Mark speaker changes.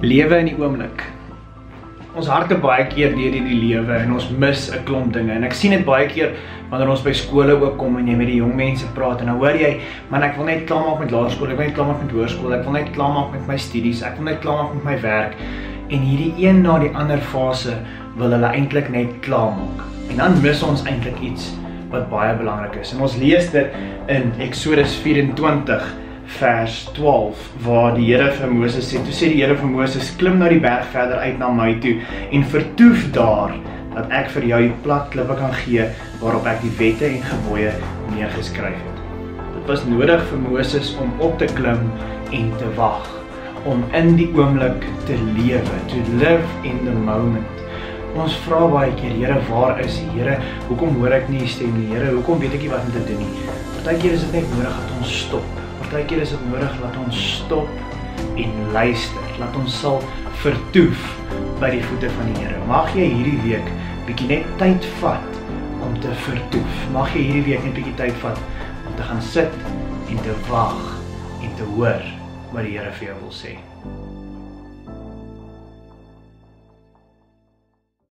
Speaker 1: Lewe in die oomblik. Ons harte baie keer deur die lewe en ons mis 'n klomp dinge. En ek sien dit baie keer wanneer ons by skole ook kom en jy met die jong mense praat en dan hoor jy, man, ek wil net klaarmaak met laerskool, ek wil net klaarmaak met hoërskool, ek wil net klaarmaak met my studies, ek wil net klaarmaak met my werk. En hierdie een na die ander fase wil hulle eintlik net klaarmaak. En dan mis ons eintlik iets wat baie belangrik is. En ons lees dit in Eksodus 24 vers 12, waar die Here vir Moses sê, toe sê die Here vir Moses, klim nou die berg verder uit na my toe en vertoef daar, dat ek vir jou die plat klippe kan gee, waarop ek die wette en gebooie neergeskryf het. Dit was nodig vir Moses om op te klim en te wag, om in die oomblik te lewe, to live in the moment. Ons vra baie keer, Here, waar is die Here? Hoekom hoor ek nie die stem nie? Here, hoekom weet ek nie wat om te doen nie? Partykeer is dit net nodig dat ons stop. Partykeer is dit nodig dat ons stop en luister. Laat ons sal vertoef by die voete van die Here. Mag jy hierdie week bietjie net tyd vat om te vertoef. Mag jy hierdie week net bietjie tyd vat om te gaan sit en te wag en te hoor wat die Here vir jou wil sê.